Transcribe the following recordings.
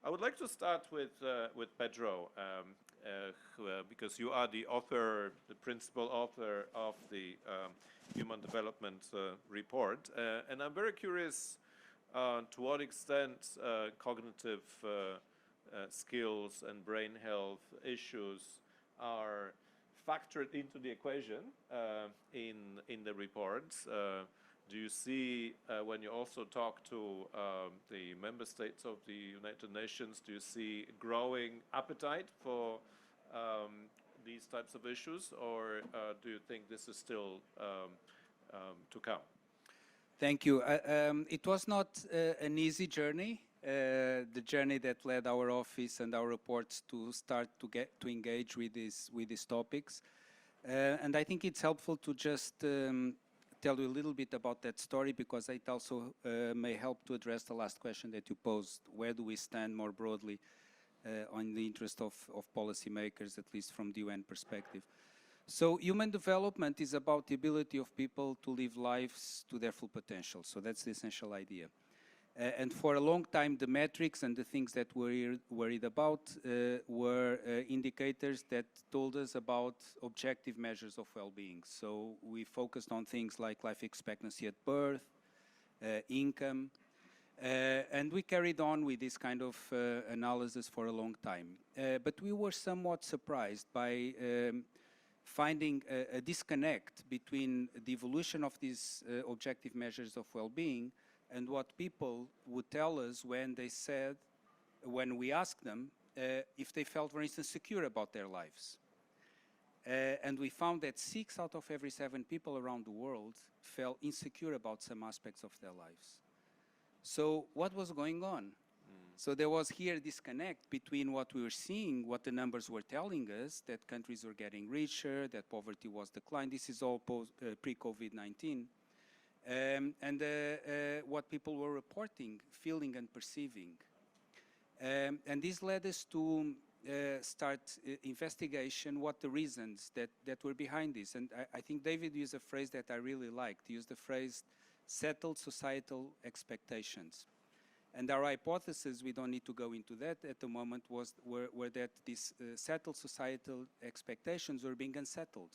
I would like to start with Pedro, because you are the author, the principal author of the Human Development Report, and I'm very curious to what extent cognitive skills and brain health issues are factored into the equation in the report. Do you see, when you also talk to the member states of the United Nations, do you see growing appetite for these types of issues, or do you think this is still to come? Thank you. It was not an easy journey, the journey that led our office and our reports to start to engage with these topics. And I think it's helpful to just tell you a little bit about that story, because it also may help to address the last question that you posed. Where do we stand more broadly on the interest of policymakers, at least from the UN perspective? So human development is about the ability of people to live lives to their full potential. So that's the essential idea. And for a long time, the metrics and the things that we're worried about were indicators that told us about objective measures of well-being. So we focused on things like life expectancy at birth, income, and we carried on with this kind of analysis for a long time. But we were somewhat surprised by finding a disconnect between the evolution of these objective measures of well-being and what people would tell us when we asked them if they felt, for instance, secure about their lives. And we found that 6 out of every 7 people around the world felt insecure about some aspects of their lives. So what was going on? So there was here a disconnect between what we were seeing, what the numbers were telling us, that countries were getting richer, that poverty was declining. This is all pre-COVID-19. And what people were reporting, feeling and perceiving. And this led us to start investigation what the reasons that were behind this. And I think David used a phrase that I really liked. He used the phrase, settled societal expectations. And our hypothesis, we don't need to go into that at the moment, were that these settled societal expectations were being unsettled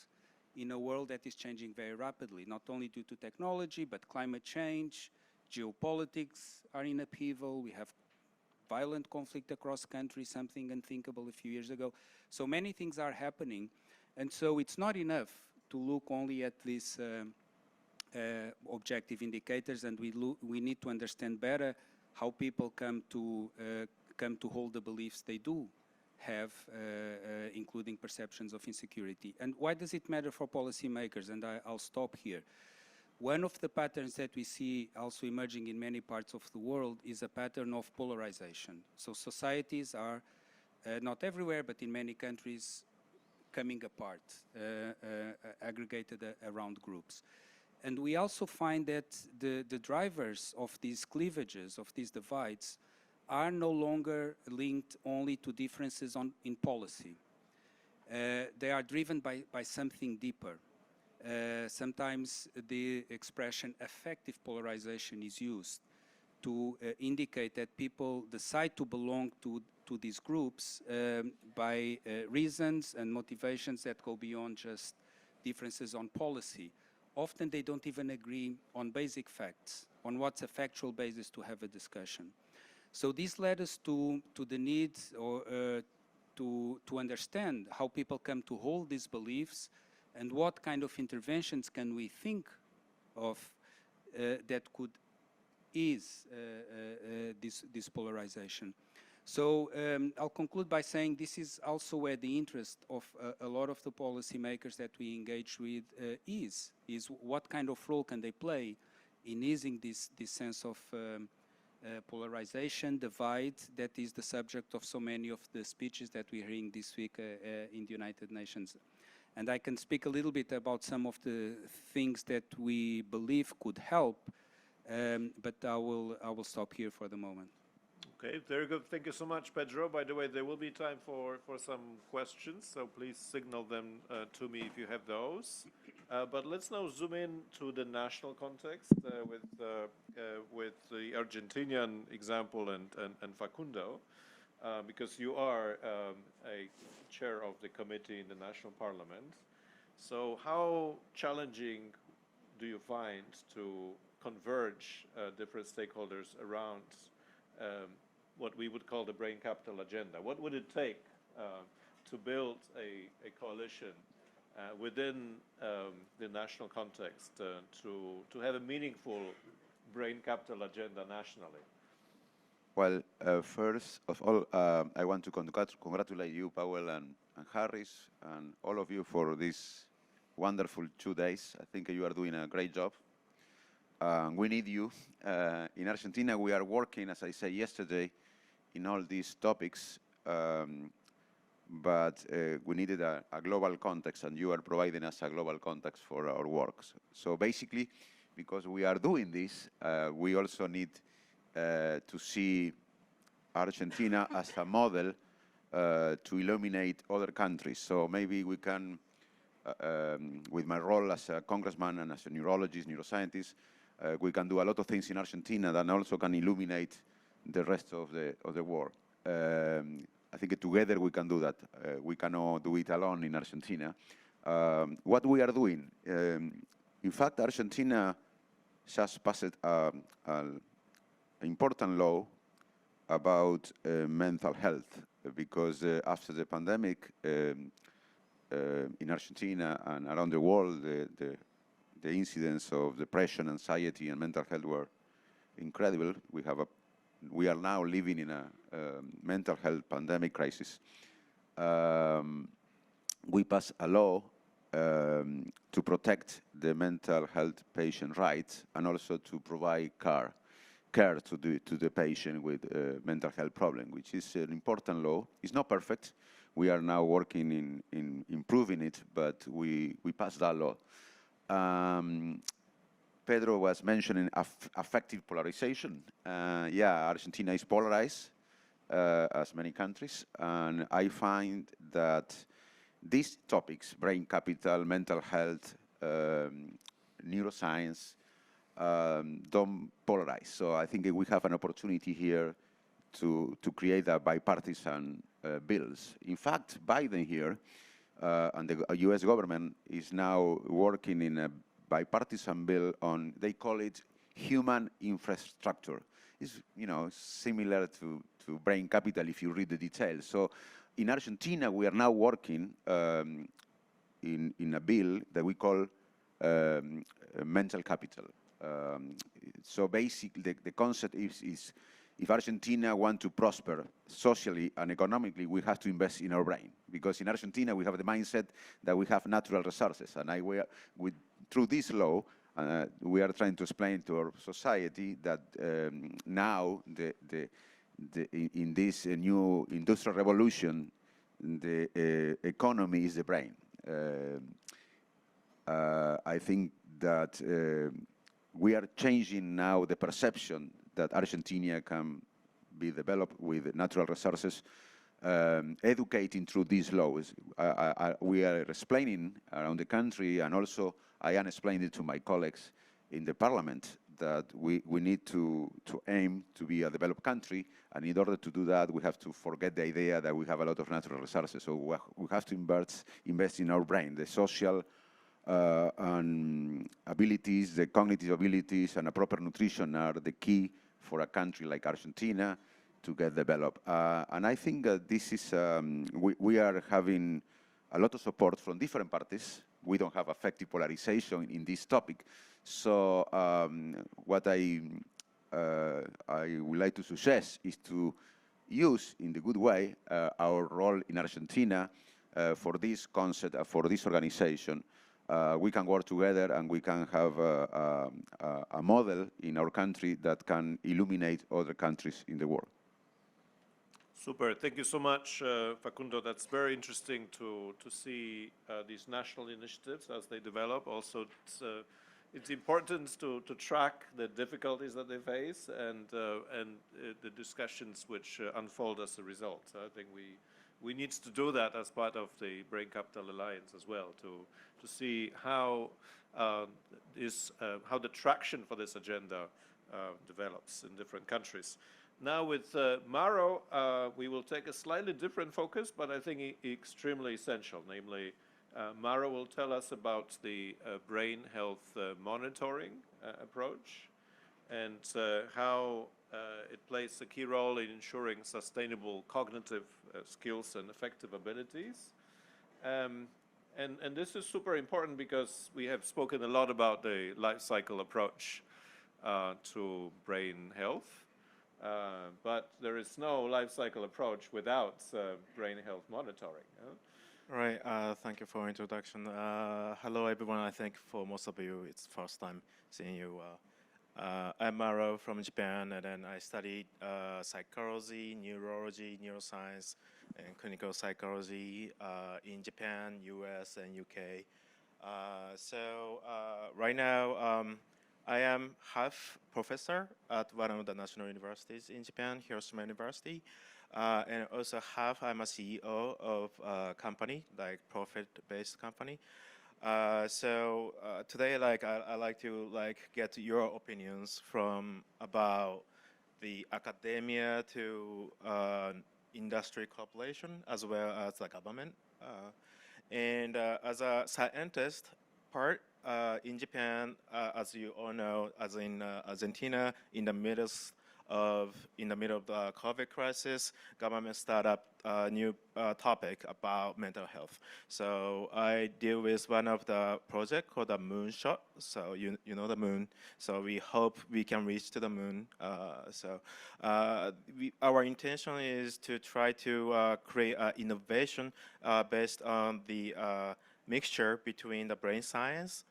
in a world that is changing very rapidly, not only due to technology, but climate change, geopolitics are in upheaval, we have violent conflict across countries, something unthinkable a few years ago. So many things are happening, and so it's not enough to look only at these objective indicators, and we need to understand better how people come to hold the beliefs they do have, including perceptions of insecurity. And why does it matter for policymakers? And I'll stop here. One of the patterns that we see also emerging in many parts of the world is a pattern of polarization. So societies are, not everywhere, but in many countries, coming apart, aggregated around groups. And we also find that the drivers of these cleavages, of these divides, are no longer linked only to differences in policy. They are driven by something deeper. Sometimes the expression affective polarization is used to indicate that people decide to belong to these groups by reasons and motivations that go beyond just differences on policy. Often they don't even agree on basic facts, on what's a factual basis to have a discussion. So this led us to the need to understand how people come to hold these beliefs and what kind of interventions can we think of that could ease this polarization. So I'll conclude by saying this is also where the interest of a lot of the policymakers that we engage with is what kind of role can they play in easing this sense of polarization, divide, that is the subject of so many of the speeches that we're hearing this week in the United Nations. And I can speak a little bit about some of the things that we believe could help, but I will stop here for the moment. Okay, very good. Thank you so much, Pedro. By the way, there will be time for some questions, so please signal them to me if you have those. But let's now zoom in to the national context with the Argentinian example and Facundo. because you are a chair of the committee in the national parliament. So how challenging do you find to converge different stakeholders around what we would call the brain capital agenda? What would it take to build a coalition within the national context to have a meaningful brain capital agenda nationally? Well, first of all, I want to congratulate you, Paweł and Harris, and all of you for these wonderful 2 days. I think you are doing a great job. We need you. In Argentina, we are working, as I said yesterday, in all these topics, but we needed a global context, and you are providing us a global context for our works. So basically, because we are doing this, we also need to see Argentina as a model to illuminate other countries. So maybe we can, with my role as a congressman and as a neurologist, neuroscientist, we can do a lot of things in Argentina that also can illuminate the rest of the world. I think together we can do that. We cannot do it alone in Argentina. What we are doing, in fact, Argentina just passed an important law about mental health, because after the pandemic in Argentina and around the world, the incidence of depression, anxiety, and mental health were incredible. We are now living in a mental health pandemic crisis. We passed a law to protect the mental health patient rights and also to provide care to the patient with mental health problem, which is an important law. It's not perfect. We are now working in improving it, but we passed that law. Pedro was mentioning affective polarization. Yeah, Argentina is polarized, as many countries, and I find that these topics, brain capital, mental health, neuroscience, don't polarize. So I think we have an opportunity here to create a bipartisan bills. In fact, Biden here and the US government is now working in a bipartisan bill on, they call it human infrastructure. It's, similar to brain capital if you read the details. So in Argentina, we are now working in a bill that we call mental capital. So basically, the concept is if Argentina want to prosper socially and economically, we have to invest in our brain. Because in Argentina, we have the mindset that we have natural resources. And through this law, we are trying to explain to our society that now, in this new industrial revolution, the economy is the brain. I think that we are changing now the perception that Argentina can be developed with natural resources, educating through these laws. We are explaining around the country, and also I am explaining to my colleagues in the parliament that we need to aim to be a developed country, and in order to do that, we have to forget the idea that we have a lot of natural resources. So we have to invest in our brain, the social and abilities, the cognitive abilities, and a proper nutrition are the key for a country like Argentina to get developed. And I think this is, we are having a lot of support from different parties. We don't have effective polarization in this topic. So what I would like to suggest is to use, in the good way, our role in Argentina for this concept, for this organization. We can work together and we can have a model in our country that can illuminate other countries in the world. Super. Thank you so much, Facundo. That's very interesting to see these national initiatives as they develop. Also, it's important to track the difficulties that they face and the discussions which unfold as a result. So I think we need to do that as part of the Brain Capital Alliance as well, to see how the traction for this agenda develops in different countries. Now with Maro, we will take a slightly different focus, but I think extremely essential. Namely, Maro will tell us about the brain health monitoring approach and how it plays a key role in ensuring sustainable cognitive skills and effective abilities. And this is super important because we have spoken a lot about the life cycle approach to brain health. But there is no life cycle approach without brain health monitoring. Right. Thank you for your introduction. Hello, everyone. I think for most of you, it's first time seeing you. I'm Maro from Japan, and then I studied psychology, neurology, neuroscience, and clinical psychology in Japan, US, and UK. Right now, I am half professor at one of the national universities in Japan, Hiroshima University, and also half I'm a CEO of a company, like profit-based company. Today, I like to get your opinions from about the academia to industry cooperation as well as the government. As a scientist part, in Japan, as you all know, as in Argentina, in the middle of the COVID crisis, government started up a new topic about mental health. So I deal with one of the project called the Moonshot. So you know the moon. So we hope we can reach to the moon. Our intention is to try to create innovation based on the mixture between the brain science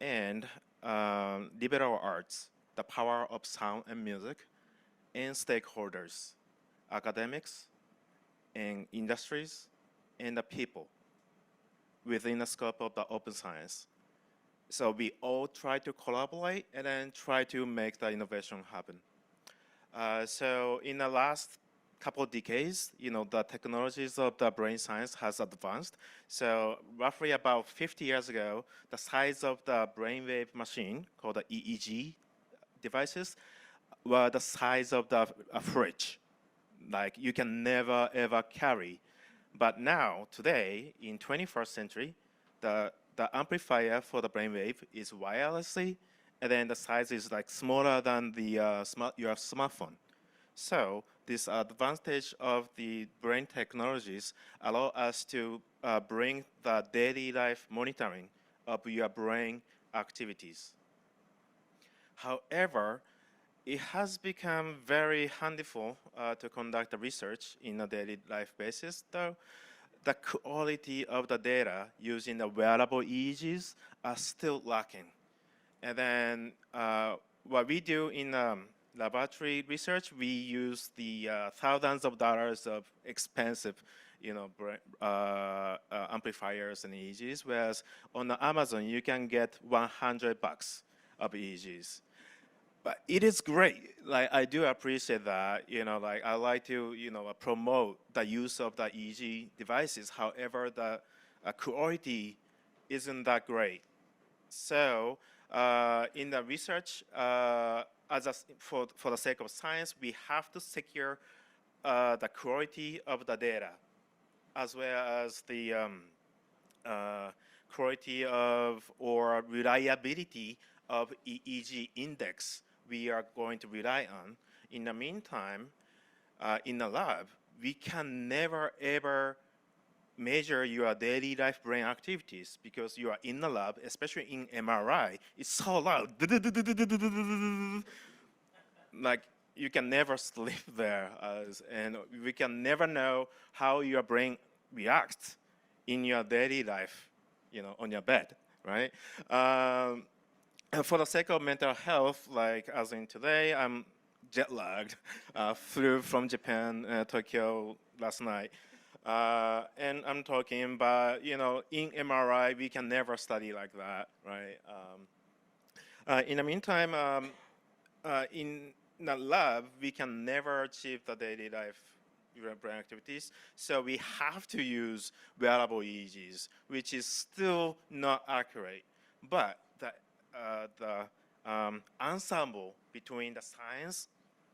and liberal arts, the power of sound and music, and stakeholders, academics, and industries, and the people within the scope of the open science. So we all try to collaborate and then try to make the innovation happen. So in the last couple of decades, the technologies of the brain science has advanced. So roughly about 50 years ago, the size of the brainwave machine called the EEG devices were the size of a fridge. Like you can never ever carry. But now, today, in 21st century, the amplifier for the brainwave is wirelessly, and then the size is like smaller than the your smartphone. So this advantage of the brain technologies allow us to bring the daily life monitoring of your brain activities. However, it has become very handful to conduct the research in a daily life basis, though the quality of the data using the wearable EEGs are still lacking. And then what we do in laboratory research, we use the thousands of dollars of expensive, amplifiers and EEGs, whereas on Amazon you can get $100 of EEGs. But it is great. Like I do appreciate that. I like to promote the use of the EEG devices. However, the quality isn't that great. So in the research, for the sake of science, we have to secure the quality of the data, as well as the quality of or reliability of EEG index we are going to rely on. In the meantime, in the lab, we can never ever measure your daily life brain activities because you are in the lab, especially in MRI, it's so loud. Like you can never sleep there, and we can never know how your brain reacts in your daily life, on your bed, right? And for the sake of mental health, like as in today, I'm jet lagged, flew from Japan, Tokyo last night. And I'm talking about, in MRI, we can never study like that, right? In the meantime, in the lab, we can never achieve the daily life brain activities. So we have to use wearable EEGs, which is still not accurate. But the ensemble between the science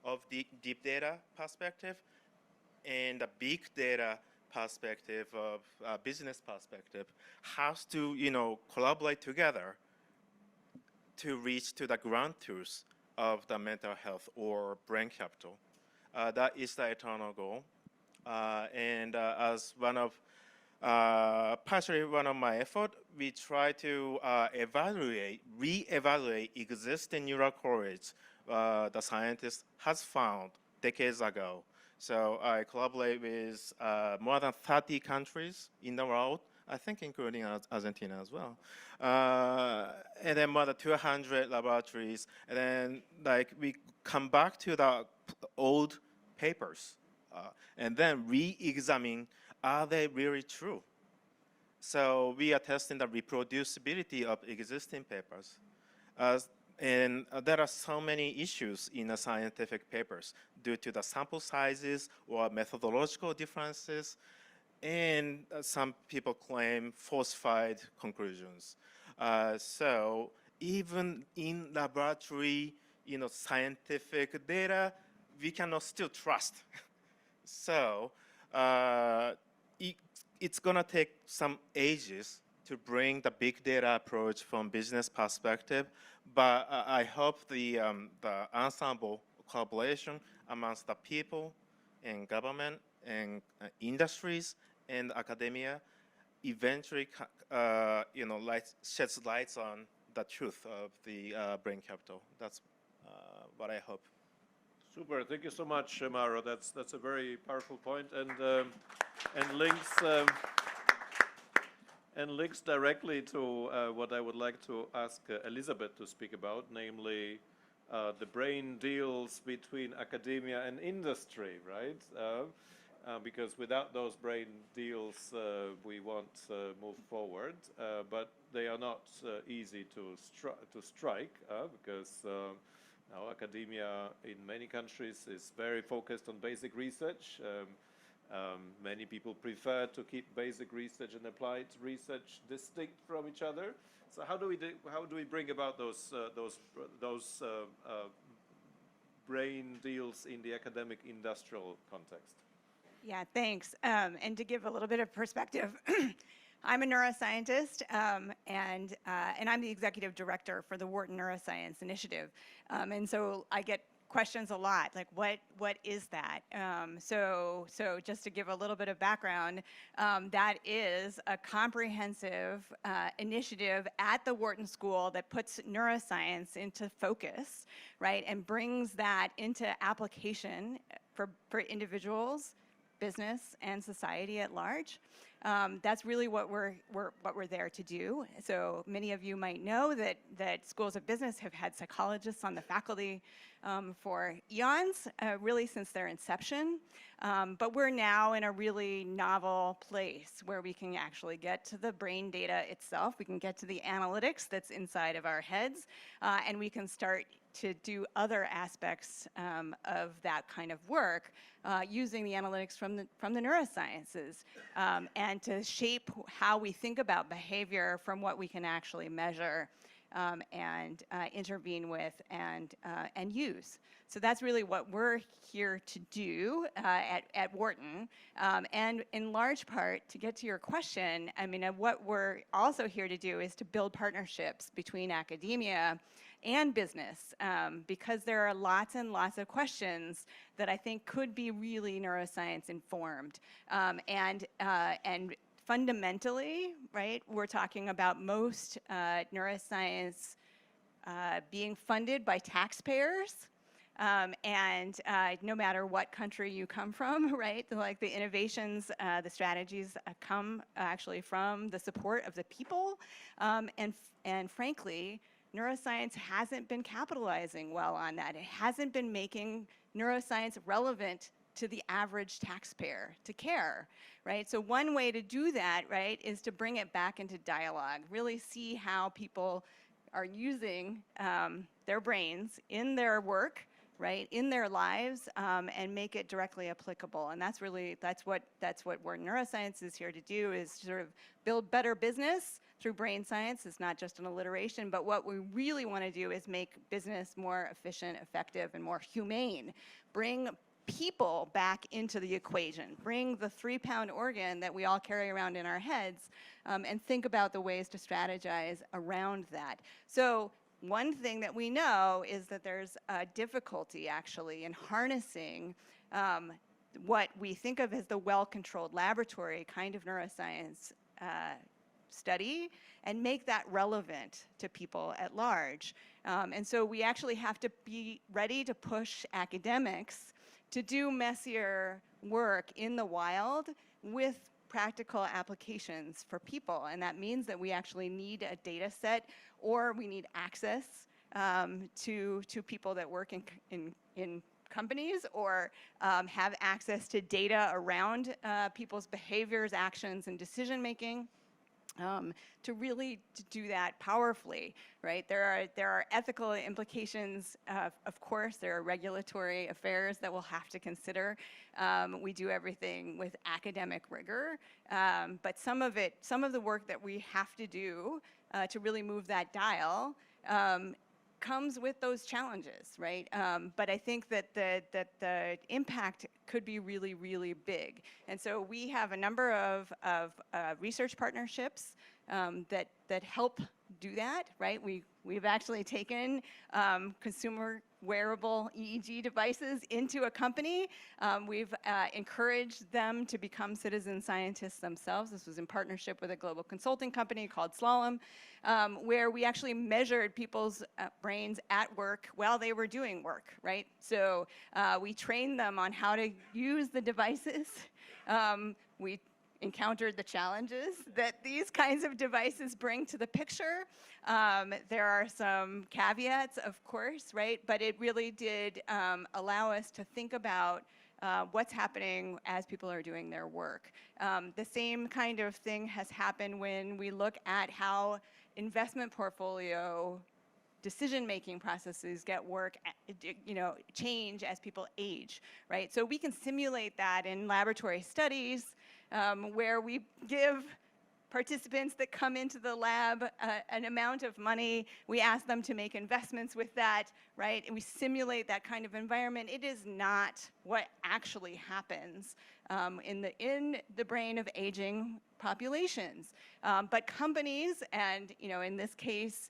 of the deep data perspective and the big data perspective of business perspective has to, collaborate together to reach to the ground truth of the mental health or brain capital. That is the eternal goal. And as partially one of my effort, we try to re-evaluate existing neural correlates the scientist has found decades ago. So I collaborate with more than 30 countries in the world, I think including Argentina as well. And then more than 200 laboratories. And then we come back to the old papers and then re-examine, are they really true? So we are testing the reproducibility of existing papers. And there are so many issues in the scientific papers due to the sample sizes or methodological differences. And some people claim falsified conclusions. So even in laboratory, scientific data, we cannot still trust. So it's gonna take some ages to bring the big data approach from business perspective, but I hope the ensemble collaboration amongst the people and government and industries and academia eventually, sheds lights on the truth of the brain capital. That's what I hope. Super. Thank you so much, Maro. That's a very powerful point, and links directly to what I would like to ask Elizabeth to speak about, namely the brain deals between academia and industry, right? Because without those brain deals, we won't move forward. But they are not easy to strike because now academia in many countries is very focused on basic research. Many people prefer to keep basic research and applied research distinct from each other. So how do we bring about those brain deals in the academic industrial context? Yeah, thanks. And to give a little bit of perspective, I'm a neuroscientist, and I'm the executive director for the Wharton Neuroscience Initiative. And so I get questions a lot, like what is that? So just to give a little bit of background, that is a comprehensive initiative at the Wharton School that puts neuroscience into focus, right, and brings that into application for individuals, business, and society at large. That's really what we're there to do. So many of you might know that schools of business have had psychologists on the faculty for eons, really since their inception. But we're now in a really novel place where we can actually get to the brain data itself. We can get to the analytics that's inside of our heads, and we can start to do other aspects of that kind of work using the analytics from the neurosciences and to shape how we think about behavior from what we can actually measure and intervene with and use. So that's really what we're here to do at Wharton. And in large part, to get to your question, I mean, what we're also here to do is to build partnerships between academia and business, because there are lots and lots of questions that I think could be really neuroscience informed. And fundamentally, right, we're talking about most neuroscience being funded by taxpayers. And no matter what country you come from, right, like the innovations, the strategies come actually from the support of the people. And frankly, neuroscience hasn't been capitalizing well on that. It hasn't been making neuroscience relevant to the average taxpayer to care, right? So one way to do that, right, is to bring it back into dialogue, really see how people are using their brains in their work, right, in their lives, and make it directly applicable. And that's what Wharton Neuroscience is here to do, is sort of build better business through brain science. It's not just an alliteration, but what we really want to do is make business more efficient, effective, and more humane. Bring people back into the equation. Bring the 3-pound organ that we all carry around in our heads and think about the ways to strategize around that. So one thing that we know is that there's a difficulty actually in harnessing what we think of as the well-controlled laboratory kind of neuroscience study and make that relevant to people at large. And so we actually have to be ready to push academics to do messier work in the wild with practical applications for people. And that means that we actually need a data set or we need access to people that work in companies or have access to data around people's behaviors, actions, and decision making. To really do that powerfully, right? There are ethical implications, of course. There are regulatory affairs that we'll have to consider. We do everything with academic rigor, but some of the work that we have to do to really move that dial comes with those challenges, right? But I think that the impact could be really, really big. And so we have a number of research partnerships that help do that, right? We've actually taken consumer wearable EEG devices into a company. We've encouraged them to become citizen scientists themselves. This was in partnership with a global consulting company called Slalom, where we actually measured people's brains at work while they were doing work, right? So we trained them on how to use the devices. We encountered the challenges that these kinds of devices bring to the picture. There are some caveats, of course, right? But it really did allow us to think about what's happening as people are doing their work. The same kind of thing has happened when we look at how investment portfolio decision-making processes change as people age, right? So we can simulate that in laboratory studies where we give participants that come into the lab an amount of money. We ask them to make investments with that, right? And we simulate that kind of environment. It is not what actually happens in the brain of aging populations. But companies, and in this case,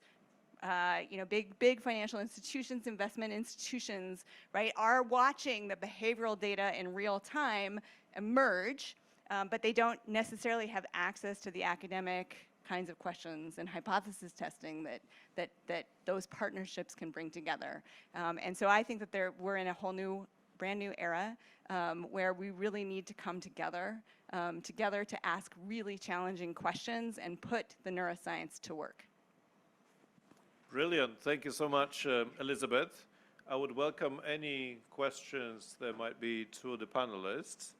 big financial institutions, investment institutions, right, are watching the behavioral data in real time emerge, but they don't necessarily have access to the academic kinds of questions and hypothesis testing that those partnerships can bring together. And so I think that we're in a whole new, brand new era where we really need to come together to ask really challenging questions and put the neuroscience to work. Brilliant. Thank you so much, Elizabeth. I would welcome any questions there might be to the panelists.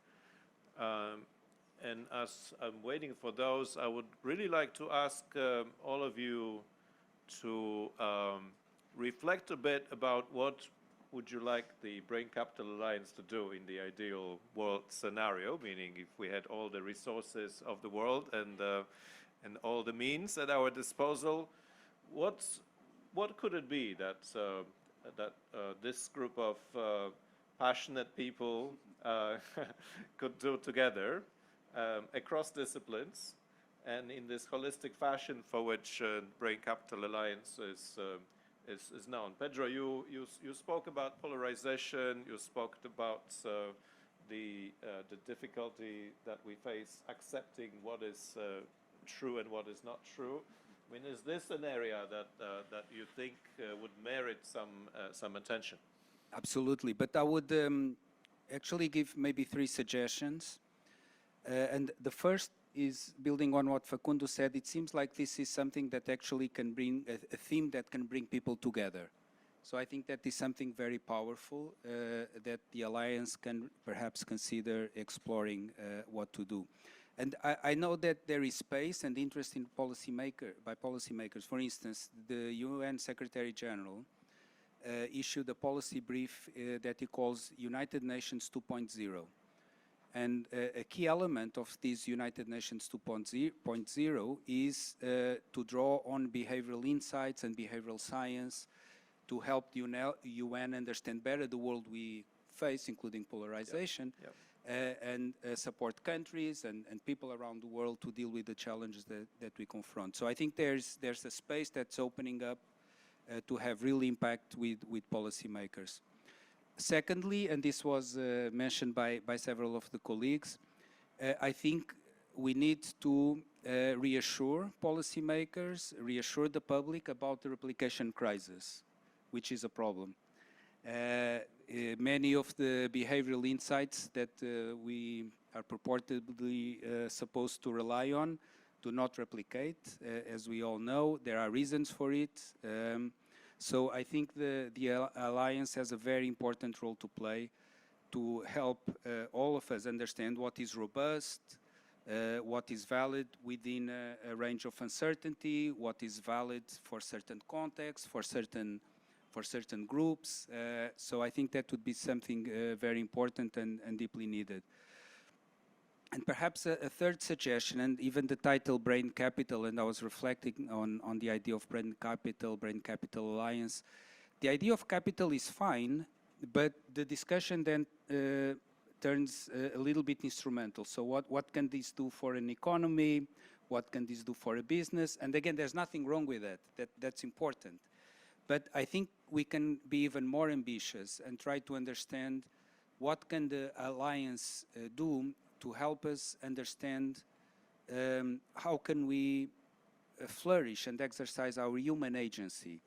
And as I'm waiting for those, I would really like to ask all of you to reflect a bit about what would you like the Brain Capital Alliance to do in the ideal world scenario, meaning if we had all the resources of the world and all the means at our disposal, what could it be that this group of passionate people could do together across disciplines and in this holistic fashion for which Brain Capital Alliance is known? Pedro, you spoke about polarization. You spoke about the difficulty that we face accepting what is true and what is not true. I mean, is this an area that you think would merit some attention? Absolutely, but I would actually give maybe 3 suggestions. And the first is building on what Facundo said. It seems like this is something that actually can bring a theme that can bring people together. So I think that is something very powerful that the Alliance can perhaps consider exploring what to do. And I know that there is space and interest in by policymakers. For instance, the UN Secretary General issued a policy brief that he calls United Nations 2.0. And a key element of this United Nations 2.0 is to draw on behavioral insights and behavioral science to help the UN understand better the world we face, including polarization, and support countries and people around the world to deal with the challenges that we confront. So I think there's a space that's opening up to have real impact with policymakers. Secondly, and this was mentioned by several of the colleagues, I think we need to reassure policymakers, reassure the public about the replication crisis, which is a problem. Many of the behavioral insights that we are purportedly supposed to rely on do not replicate. As we all know, there are reasons for it. So I think the Alliance has a very important role to play to help all of us understand what is robust, what is valid within a range of uncertainty, what is valid for certain contexts, for certain groups. So I think that would be something very important and deeply needed. And perhaps a third suggestion, and even the title Brain Capital, and I was reflecting on the idea of Brain Capital Alliance. The idea of capital is fine, but the discussion then turns a little bit instrumental. So what can this do for an economy? What can this do for a business? And again, there's nothing wrong with that. That's important. But I think we can be even more ambitious and try to understand what can the Alliance do to help us understand how can we flourish and exercise our human agency,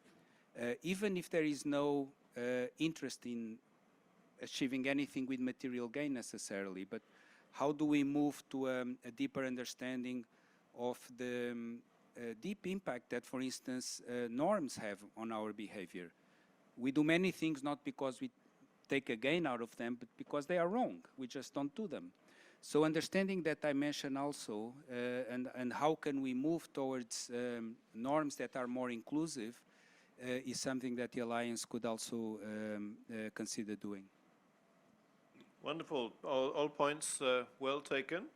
even if there is no interest in achieving anything with material gain necessarily, but how do we move to a deeper understanding of the deep impact that, for instance, norms have on our behavior. We do many things not because we take a gain out of them, but because they are wrong. We just don't do them. So understanding that dimension also, and how can we move towards norms that are more inclusive, is something that the Alliance could also consider doing. Wonderful. All points well taken.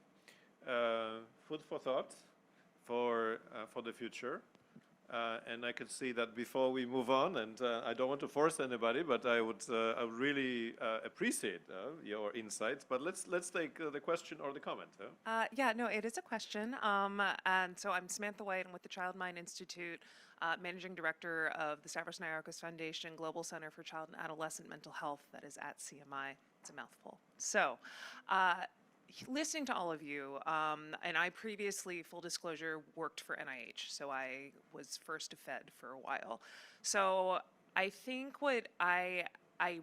Food for thought for the future. And I can see that before we move on, and I don't want to force anybody, but I would really appreciate your insights. But let's take the question or the comment. Yeah, no, it is a question. And so I'm Samantha White. I'm with the Child Mind Institute, Managing Director of the Stavros Niarchos Foundation Global Center for Child and Adolescent Mental Health that is at CMI. It's a mouthful. So listening to all of you, and I previously, full disclosure, worked for NIH, so I was first a Fed for a while. So I think what I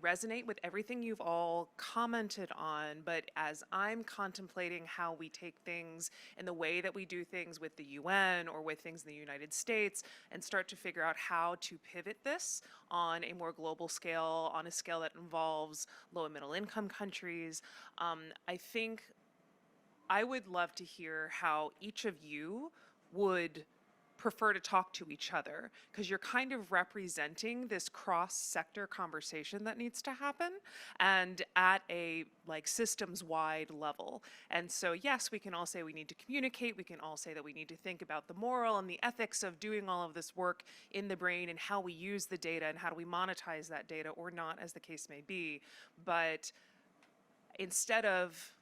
resonate with everything you've all commented on, but as I'm contemplating how we take things in the way that we do things with the UN or with things in the United States and start to figure out how to pivot this on a more global scale, on a scale that involves low and middle income countries, I think I would love to hear how each of you would prefer to talk to each other, because you're kind of representing this cross-sector conversation that needs to happen, and at a like systems-wide level. And so yes, we can all say we need to communicate, we can all say that we need to think about the moral and the ethics of doing all of this work in the brain and how we use the data and how do we monetize that data or not, as the case may be. But instead of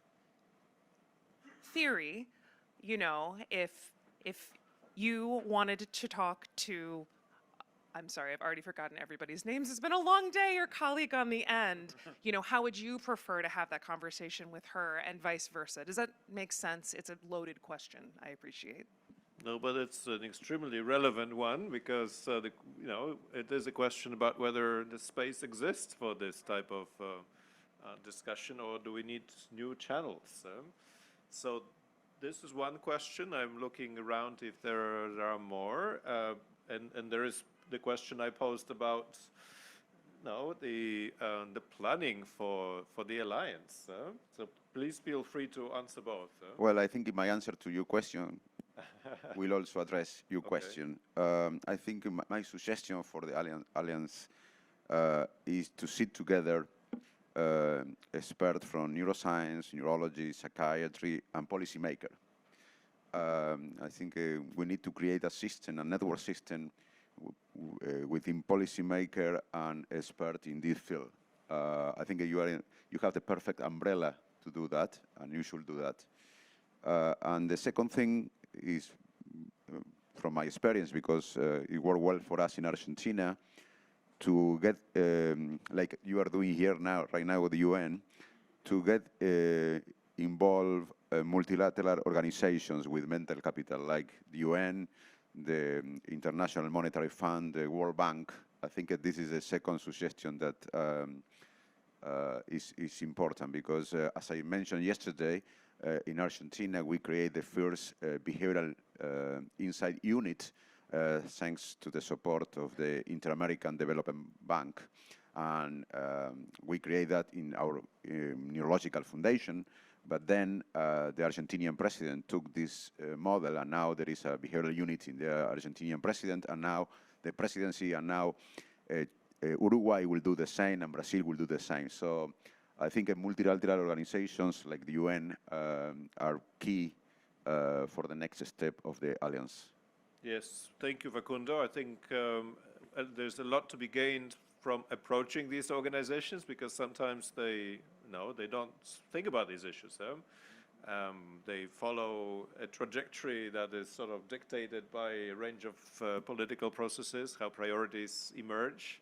theory, you know, if you wanted to talk to, I'm sorry, I've already forgotten everybody's names. It's been a long day, your colleague on the end. You know, how would you prefer to have that conversation with her and vice versa? Does that make sense? It's a loaded question, I appreciate. No, but it's an extremely relevant one because, you know, it is a question about whether the space exists for this type of discussion, or do we need new channels? So this is one question. I'm looking around if there are more. And there is the question I posed about the planning for the alliance. So please feel free to answer both. Well, I think my answer to your question will also address your question. I think my suggestion for the alliance is to sit together experts from neuroscience, neurology, psychiatry, and policymaker. I think we need to create a system, a network system within policymaker and expert in this field. I think you have the perfect umbrella to do that, and you should do that. And the second thing is, from my experience, because it worked well for us in Argentina, to get, like you are doing here now, right now with the UN, to get involved multilateral organizations with mental capital, like the UN, the International Monetary Fund, the World Bank. I think this is the second suggestion that is important, because as I mentioned yesterday, in Argentina, we create the first behavioral insight unit thanks to the support of the Inter-American Development Bank. And we create that in our neurological foundation. But then the Argentinian president took this model, and now there is a behavioral unit in the Argentinian president, and now the presidency, and now Uruguay will do the same, and Brazil will do the same. So I think multilateral organizations like the UN are key for the next step of the alliance. Yes, thank you, Facundo. I think there's a lot to be gained from approaching these organizations, because sometimes they don't think about these issues. They follow a trajectory that is sort of dictated by a range of political processes, how priorities emerge,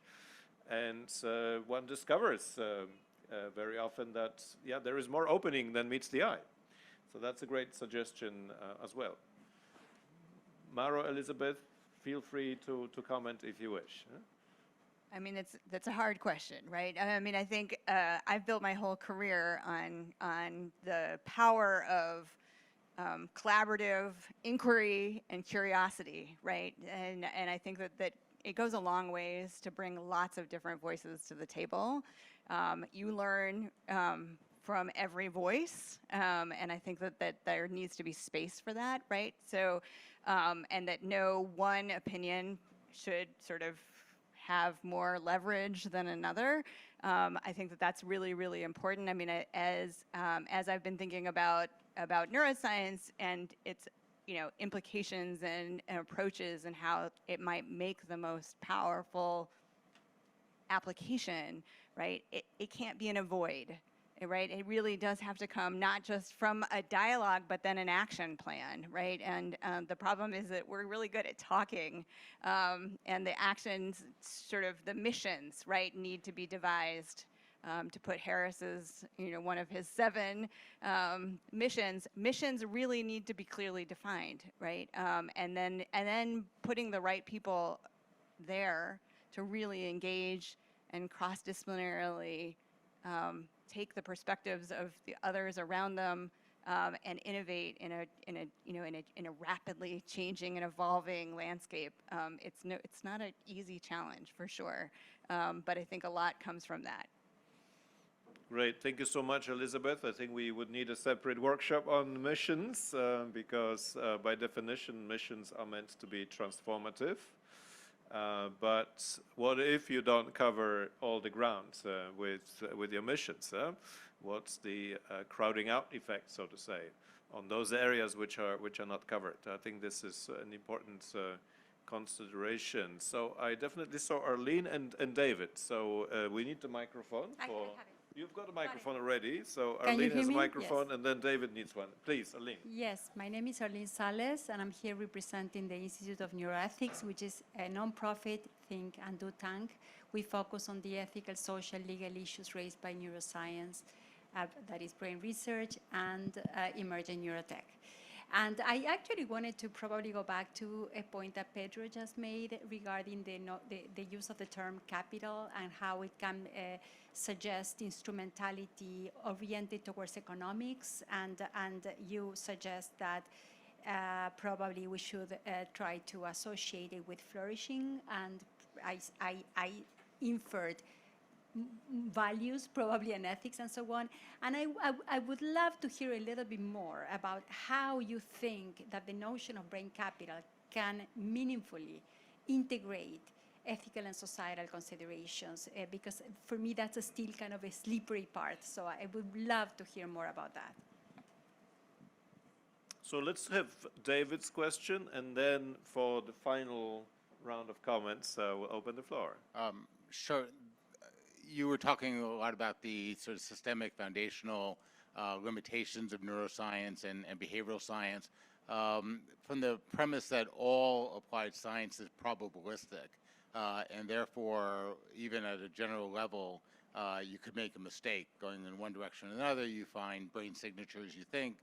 and one discovers very often that, yeah, there is more opening than meets the eye. So that's a great suggestion as well. Maro, Elizabeth, feel free to comment if you wish. I mean, that's a hard question, right? I mean, I think I've built my whole career on the power of collaborative inquiry and curiosity, right? And I think that it goes a long ways to bring lots of different voices to the table. You learn from every voice, and I think that there needs to be space for that, right? So, and that no one opinion should sort of have more leverage than another. I think that's really, really important. I mean, as I've been thinking about neuroscience and its implications and approaches and how it might make the most powerful application, right? It can't be in a void, right? It really does have to come not just from a dialogue, but then an action plan, right? And the problem is that we're really good at talking, and the actions, sort of the missions, right, need to be devised. To put Harris's, one of his 7 missions really need to be clearly defined, right? And then putting the right people there to really engage and cross-disciplinarily take the perspectives of the others around them and innovate in a rapidly changing and evolving landscape. It's not an easy challenge for sure, but I think a lot comes from that. Great, thank you so much, Elizabeth. I think we would need a separate workshop on missions because by definition, missions are meant to be transformative. But what if you don't cover all the ground with your missions? What's the crowding out effect, so to say, on those areas which are not covered? I think this is an important consideration. So I definitely saw Arlene and David. So we need the microphone. I have it. You've got a microphone already. So Can you Arlene hear has a me? microphone, Yes. and then David needs one. Please, Arlene. Yes, my name is Arlene Sales, and I'm here representing the Institute of Neuroethics, which is a non-profit think and do tank. We focus on the ethical, social, legal issues raised by neuroscience, that is brain research, and emerging neurotech. And I actually wanted to probably go back to a point that Pedro just made regarding the use of the term capital and how it can suggest instrumentality oriented towards economics. And you suggest that probably we should try to associate it with flourishing. And I inferred values, probably, and ethics, and so on. And I would love to hear a little bit more about how you think that the notion of brain capital can meaningfully integrate ethical and societal considerations, because for me that's still kind of a slippery part. So I would love to hear more about that. So let's have David's question, and then for the final round of comments, we'll open the floor. Sure. You were talking a lot about the sort of systemic foundational limitations of neuroscience and behavioral science. From the premise that all applied science is probabilistic, and therefore, even at a general level, you could make a mistake going in one direction or another. You find brain signatures you think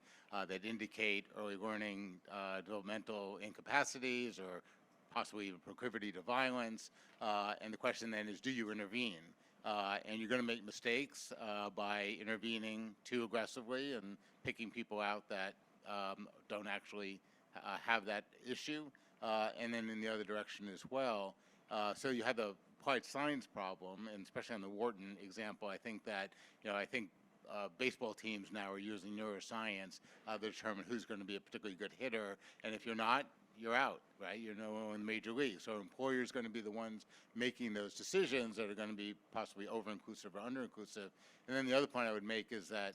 that indicate early learning developmental incapacities or possibly even proclivity to violence. And the question then is, do you intervene? And you're going to make mistakes by intervening too aggressively and picking people out that don't actually have that issue, and then in the other direction as well. So you have the applied science problem, and especially on the Wharton example, I think that, baseball teams now are using neuroscience to determine who's going to be a particularly good hitter, and if you're not, you're out, right? You're no longer in the major league. So employers are going to be the ones making those decisions that are going to be possibly over-inclusive or under-inclusive. And then the other point I would make is that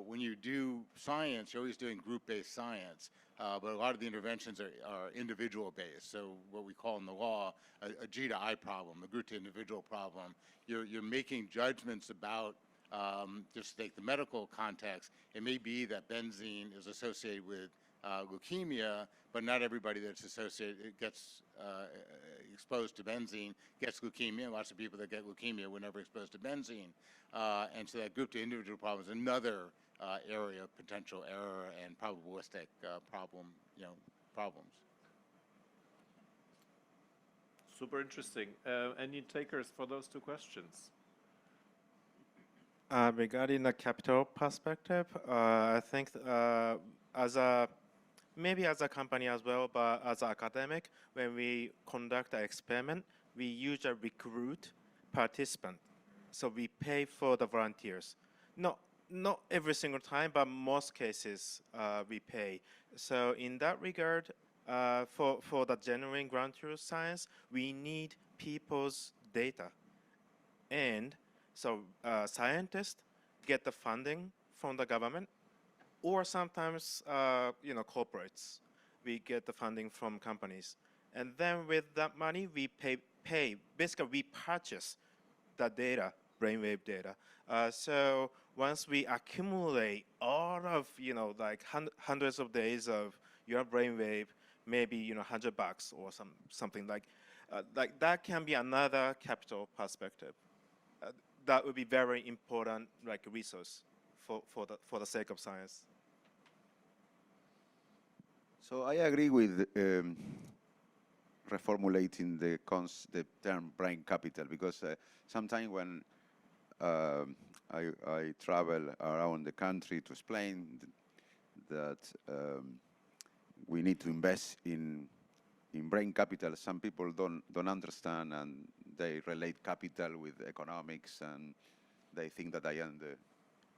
when you do science, you're always doing group-based science, but a lot of the interventions are individual-based. So what we call in the law a G to I problem, a group to individual problem. You're making judgments about, just to take the medical context, it may be that benzene is associated with leukemia, but not everybody that's associated gets exposed to benzene gets leukemia. Lots of people that get leukemia were never exposed to benzene, and so that group to individual problem is another area of potential error and probabilistic problems. Super interesting. Any takers for those two questions? Regarding the capital perspective, I think maybe as a company as well, but as an academic, when we conduct an experiment, we usually recruit participants. So we pay for the volunteers. Not every single time, but most cases we pay. So in that regard, for the genuine ground truth science, we need people's data. And so scientists get the funding from the government, or sometimes, corporates. We get the funding from companies. And then with that money, we pay. Basically, we purchase the data, brainwave data. So once we accumulate all of, hundreds of days of your brainwave, maybe, $100 or something like that can be another capital perspective. That would be very important, resource for the sake of science. So I agree with reformulating the term brain capital, because sometimes when I travel around the country to explain that we need to invest in brain capital, some people don't understand, and they relate capital with economics, and they think that I am the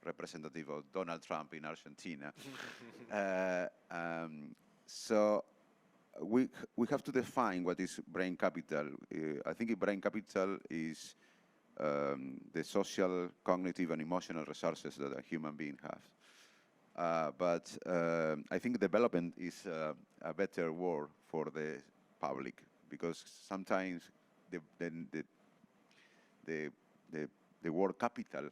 representative of Donald Trump in Argentina. So we have to define what is brain capital. I think brain capital is the social, cognitive, and emotional resources that a human being has. But I think development is a better word for the public, because sometimes the word capital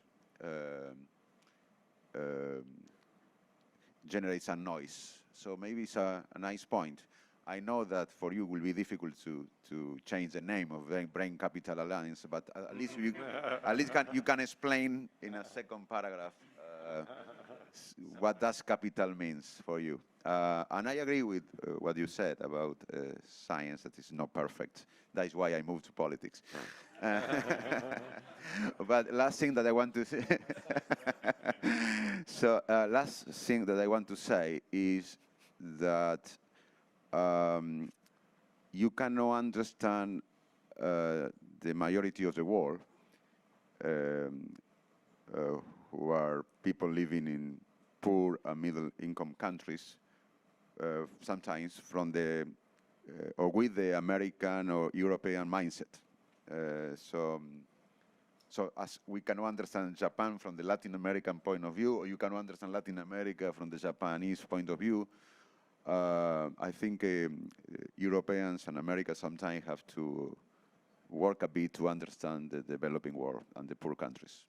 generates a noise. So maybe it's a nice point. I know that for you it will be difficult to change the name of the Brain Capital Alliance, but at least you can explain in a second paragraph what does capital means for you. And I agree with what you said about science, that is not perfect. That is why I moved to politics. But last thing that I want to say, last thing that I want to say is that you cannot understand the majority of the world, who are people living in poor and middle-income countries, sometimes from or with the American or European mindset. So as we can understand Japan from the Latin American point of view, or you can understand Latin America from the Japanese point of view, I think Europeans and Americans sometimes have to work a bit to understand the developing world and the poor countries.